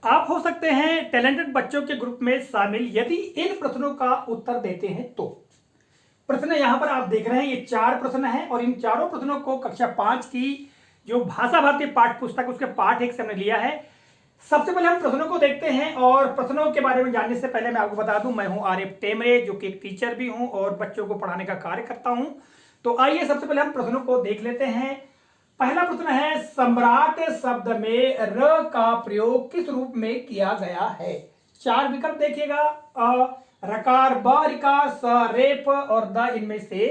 आप हो सकते हैं टैलेंटेड बच्चों के ग्रुप में शामिल यदि इन प्रश्नों का उत्तर देते हैं तो। प्रश्न यहां पर आप देख रहे हैं, ये 4 प्रश्न हैं और इन चारों प्रश्नों को कक्षा 5 की जो भाषा भारती पाठ्य पुस्तक उसके पाठ 1 से हमने लिया है। सबसे पहले हम प्रश्नों को देखते हैं और प्रश्नों के बारे में जानने से पहले मैं आपको बता दूं, मैं हूं आर.एफ. टेमरे, जो कि एक टीचर भी हूं और बच्चों को पढ़ाने का कार्य करता हूं। तो आइए सबसे पहले हम प्रश्नों को देख लेते हैं। पहला प्रश्न है, सम्राट शब्द में र का प्रयोग किस रूप में किया गया है? 4 विकल्प देखिएगा, अ, रकार, ब, रिकार, स, रेप और द, इनमें से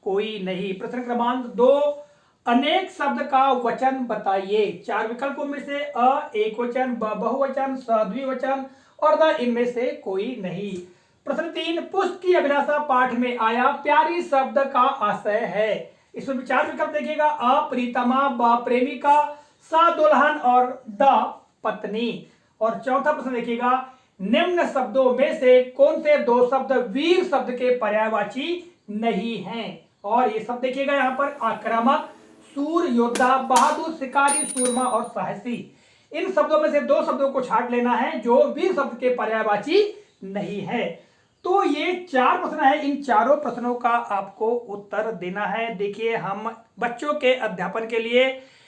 कोई नहीं। प्रश्न क्रमांक 2, अनेक शब्द का वचन बताइए। 4 विकल्पों में से अ एक वचन, ब बहुवचन, स द्विवचन और द, इनमें से कोई नहीं। प्रश्न 3, पुष्प की अभिलाषा पाठ में आया प्यारी शब्द का आशय है। इसमें 4 विकल्प देखिएगा, अ प्रीतमा, ब प्रेमिका, स दुल्हन और द पत्नी। और चौथा प्रश्न देखिएगा, निम्न शब्दों में से कौन से 2 शब्द वीर शब्द के पर्यायवाची नहीं हैं? और ये सब देखिएगा यहाँ पर, आक्रामक, सूर, योद्धा, बहादुर, शिकारी, सूरमा और साहसी। इन शब्दों में से 2 शब्दों को छांट लेना है जो वीर शब्द के पर्यायवाची नहीं है। तो ये 4 प्रश्न है, इन चारों प्रश्नों का आपको उत्तर देना है। देखिए, हम बच्चों के अध्यापन के लिए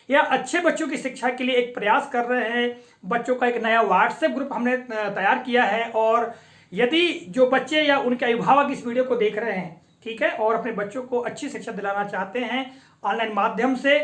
या अच्छे बच्चों की शिक्षा के लिए एक प्रयास कर रहे हैं। बच्चों का एक नया व्हाट्सएप ग्रुप हमने तैयार किया है और यदि जो बच्चे या उनके अभिभावक इस वीडियो को देख रहे हैं, ठीक है, और अपने बच्चों को अच्छी शिक्षा दिलाना चाहते हैं ऑनलाइन माध्यम से,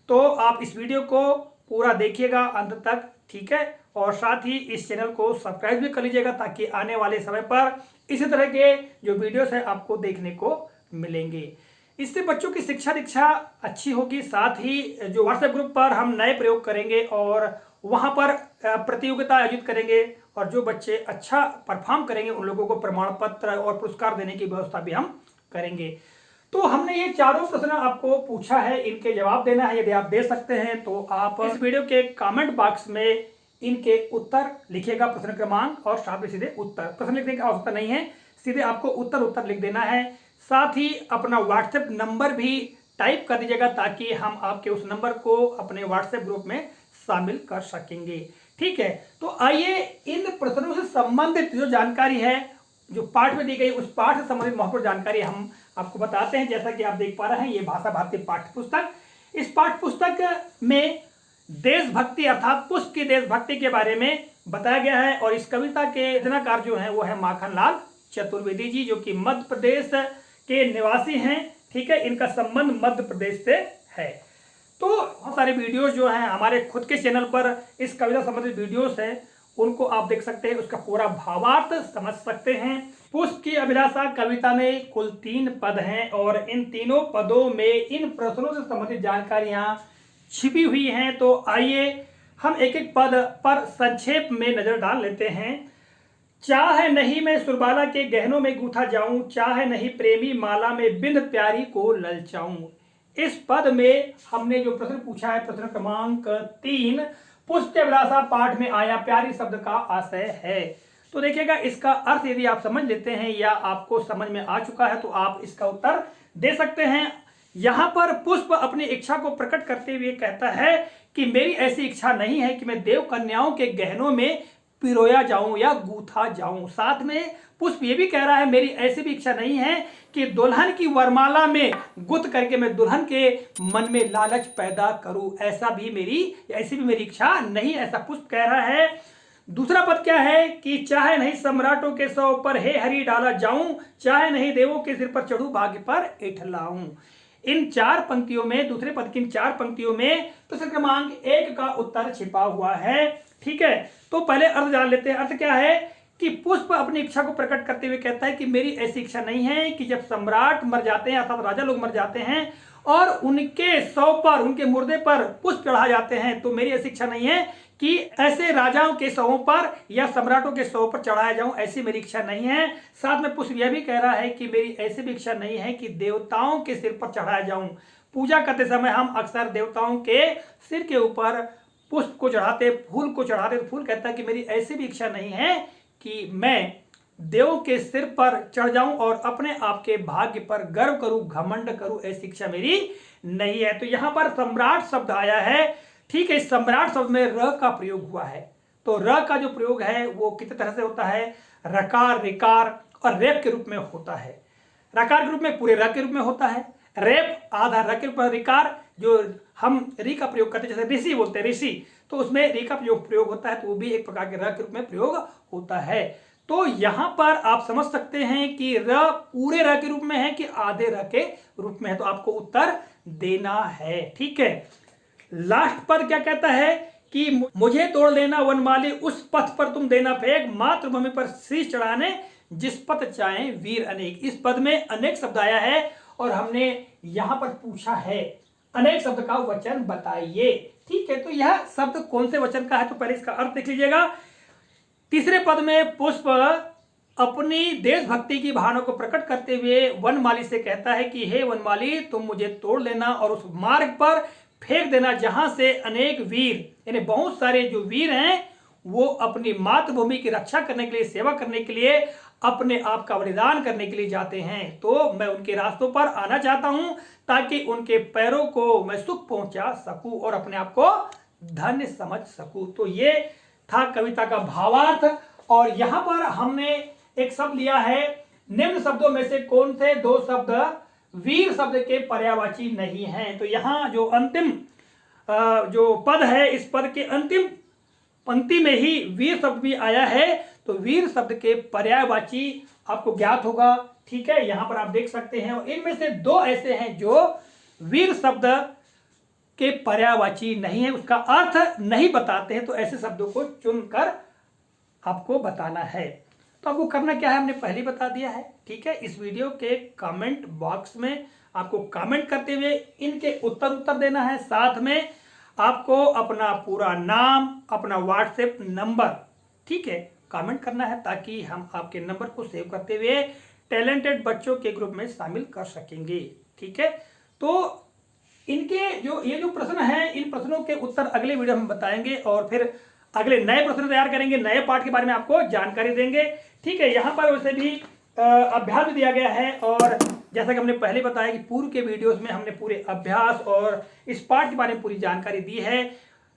तो आप इस वीडियो को पूरा देखिएगा अंत तक, ठीक है, और साथ ही इस चैनल को सब्सक्राइब भी कर लीजिएगा ताकि आने वाले समय पर इसी तरह के जो वीडियोस है आपको देखने को मिलेंगे। इससे बच्चों की शिक्षा दीक्षा अच्छी होगी। साथ ही जो व्हाट्सएप ग्रुप पर हम नए प्रयोग करेंगे और वहां पर प्रतियोगिता आयोजित करेंगे और जो बच्चे अच्छा परफॉर्म करेंगे उन लोगों को प्रमाण पत्र और पुरस्कार देने की व्यवस्था भी हम करेंगे। तो हमने ये चारों प्रश्न आपको पूछा है, इनके जवाब देना है। यदि आप दे सकते हैं तो आप इस वीडियो के कमेंट बॉक्स में इनके उत्तर लिखिएगा, प्रश्न क्रमांक और साथ में सीधे उत्तर। प्रश्न लिखने की आवश्यकता नहीं है, सीधे आपको उत्तर लिख देना है। साथ ही अपना व्हाट्सएप नंबर भी टाइप कर दीजिएगा ताकि हम आपके उस नंबर को अपने व्हाट्सएप ग्रुप में शामिल कर सकेंगे, ठीक है। तो आइए इन प्रश्नों से संबंधित जो जानकारी है, जो पाठ में दी गई, उस पाठ से संबंधित महत्वपूर्ण जानकारी हम आपको बताते हैं। जैसा कि आप देख पा रहे हैं, ये भाषा भारती पाठ्य पुस्तक, इस पाठ्य पुस्तक में देशभक्ति अर्थात पुष्प की देशभक्ति के बारे में बताया गया है और इस कविता के रचनाकार जो है वो है माखनलाल चतुर्वेदी जी, जो कि मध्य प्रदेश के निवासी हैं, ठीक है। इनका संबंध मध्य प्रदेश से है। तो बहुत सारे वीडियोस जो हैं हमारे खुद के चैनल पर इस कविता संबंधित वीडियोस हैं, उनको आप देख सकते हैं, उसका पूरा भावार्थ समझ सकते हैं। पुष्प की अभिलाषा कविता में कुल 3 पद हैं और इन तीनों पदों में इन प्रश्नों से संबंधित जानकारियां छिपी हुई हैं। तो आइए हम एक एक पद पर संक्षेप में नजर डाल लेते हैं। चाहे नहीं मैं सुरबाला के गहनों में गूंथा जाऊं, चाहे नहीं प्रेमी माला में बिंद प्यारी को ललचाऊं। इस पद में हमने जो प्रश्न पूछा है, प्रश्न क्रमांक 3, पुष्प की अभिलाषा पाठ में आया प्यारी शब्द का आशय है। तो देखिएगा, इसका अर्थ यदि आप समझ लेते हैं या आपको समझ में आ चुका है तो आप इसका उत्तर दे सकते हैं। यहां पर पुष्प अपनी इच्छा को प्रकट करते हुए कहता है कि मेरी ऐसी इच्छा नहीं है कि मैं देव कन्याओं के गहनों में पिरोया जाऊं या गूथा जाऊं। साथ में पुष्प ये भी कह रहा है, मेरी ऐसी भी इच्छा नहीं है कि दुल्हन की वरमाला में गुथ करके मैं दुल्हन के मन में लालच पैदा करूं। ऐसी भी मेरी इच्छा नहीं, ऐसा पुष्प कह रहा है। दूसरा पद क्या है कि चाहे नहीं सम्राटों के सौ पर हे हरि डाला जाऊं, चाहे नहीं देवों के सिर पर चढ़ूं, भाग्य पर इठलाऊं। इन 4 पंक्तियों में, दूसरे पद की इन 4 पंक्तियों में प्रश्न क्रमांक 1 का उत्तर छिपा हुआ है, ठीक है। तो पहले अर्थ जान लेते हैं। अर्थ क्या है कि पुष्प अपनी इच्छा को प्रकट करते हुए कहता है कि मेरी ऐसी इच्छा नहीं है कि जब सम्राट मर जाते हैं अर्थात राजा लोग मर जाते हैं और उनके शव पर, उनके मुर्दे पर पुष्प चढ़ा जाते हैं, तो मेरी ऐसी इच्छा नहीं है कि ऐसे राजाओं के शवों पर या सम्राटों के शव पर चढ़ाया जाऊं, ऐसी मेरी इच्छा नहीं है। साथ में पुष्प यह भी कह रहा है कि मेरी ऐसी भी इच्छा नहीं है कि देवताओं के सिर पर चढ़ाया जाऊं। पूजा करते समय हम अक्सर देवताओं के सिर के ऊपर पुष्प को चढ़ाते, फूल को चढ़ाते, तो फूल कहता है कि मेरी ऐसी भी इच्छा नहीं है कि मैं देवों के सिर पर चढ़ जाऊं और अपने आप के भाग्य पर गर्व करूं, घमंड करूं, ऐसी इच्छा मेरी नहीं है। तो यहां पर सम्राट शब्द आया है, ठीक है। सम्राट शब्द में र का प्रयोग हुआ है। तो र का जो प्रयोग है वो कितने तरह से होता है, रकार, रिकार और रेप के रूप में होता है। रकार के रूप में पूरे र के रूप में होता है, रेप आधा र के रूप में, रिकार जो हम री का प्रयोग करते हैं जैसे ऋषि बोलते हैं ऋषि, तो उसमें री का प्रयोग होता है, तो वो भी एक प्रकार के र के रूप में प्रयोग होता है। तो यहां पर आप समझ सकते हैं कि र पूरे र के रूप में है कि आधे र के रूप में है, तो आपको उत्तर देना है। ठीक है, लास्ट पर क्या कहता है कि मुझे तोड़ लेना वनमाली, उस पथ पर तुम देना फेंक, मातृभूमि पर शीश चढ़ाने जिस पथ चाहे वीर अनेक। इस पद में अनेक शब्द आया है और हमने यहां पर पूछा है अनेक शब्द का वचन बताइए। ठीक है, तो यह शब्द कौन से वचन का है, तो पहले इसका अर्थ देख लीजिएगा। तीसरे पद में पुष्प अपनी देशभक्ति की भावना को प्रकट करते हुए वनमाली से कहता है कि हे वनमाली, तुम मुझे तोड़ लेना और उस मार्ग पर फेंक देना जहां से अनेक वीर, यानी बहुत सारे जो वीर हैं वो अपनी मातृभूमि की रक्षा करने के लिए, सेवा करने के लिए, अपने आप का बलिदान करने के लिए जाते हैं। तो मैं उनके रास्तों पर आना चाहता हूं ताकि उनके पैरों को मैं सुख पहुंचा सकूं और अपने आप को धन्य समझ सकूं। तो ये था कविता का भावार्थ। और यहां पर हमने एक शब्द लिया है, निम्न शब्दों में से कौन से दो शब्द वीर शब्द के पर्यायवाची नहीं हैं। तो यहां जो अंतिम जो पद है, इस पद के अंतिम पंक्ति में ही वीर शब्द भी आया है, तो वीर शब्द के पर्यायवाची आपको ज्ञात होगा। ठीक है, यहां पर आप देख सकते हैं, और इनमें से दो ऐसे हैं जो वीर शब्द के पर्यायवाची नहीं है, उसका अर्थ नहीं बताते हैं, तो ऐसे शब्दों को चुनकर आपको बताना है। तो आपको करना क्या है, हमने पहले बता दिया है। ठीक है, इस वीडियो के कमेंट बॉक्स में आपको कमेंट करते हुए इनके उत्तर देना है। साथ में आपको अपना पूरा नाम, अपना व्हाट्सएप नंबर, ठीक है, कमेंट करना है ताकि हम आपके नंबर को सेव करते हुए टैलेंटेड बच्चों के ग्रुप में शामिल कर सकेंगे। ठीक है, तो इनके ये जो प्रश्न हैं, इन प्रश्नों के उत्तर अगले वीडियो में बताएंगे और फिर अगले नए प्रश्न तैयार करेंगे, नए पाठ के बारे में आपको जानकारी देंगे। ठीक है, यहाँ पर वैसे भी अभ्यास भी दिया गया है, और जैसा कि हमने पहले बताया कि पूर्व के वीडियोस में हमने पूरे अभ्यास और इस पाठ के बारे में पूरी जानकारी दी है,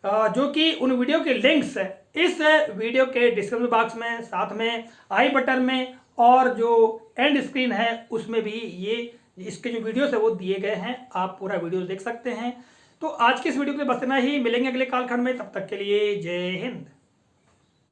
जो कि उन वीडियो के लिंक्स इस वीडियो के डिस्क्रिप्शन बॉक्स में, साथ में आई बटन में, और जो एंड स्क्रीन है उसमें भी ये इसके जो वीडियोस है वो दिए गए हैं, आप पूरा वीडियो देख सकते हैं। तो आज के इस वीडियो के लिए बस इतना ही, मिलेंगे अगले कालखंड में, तब तक के लिए जय हिंद।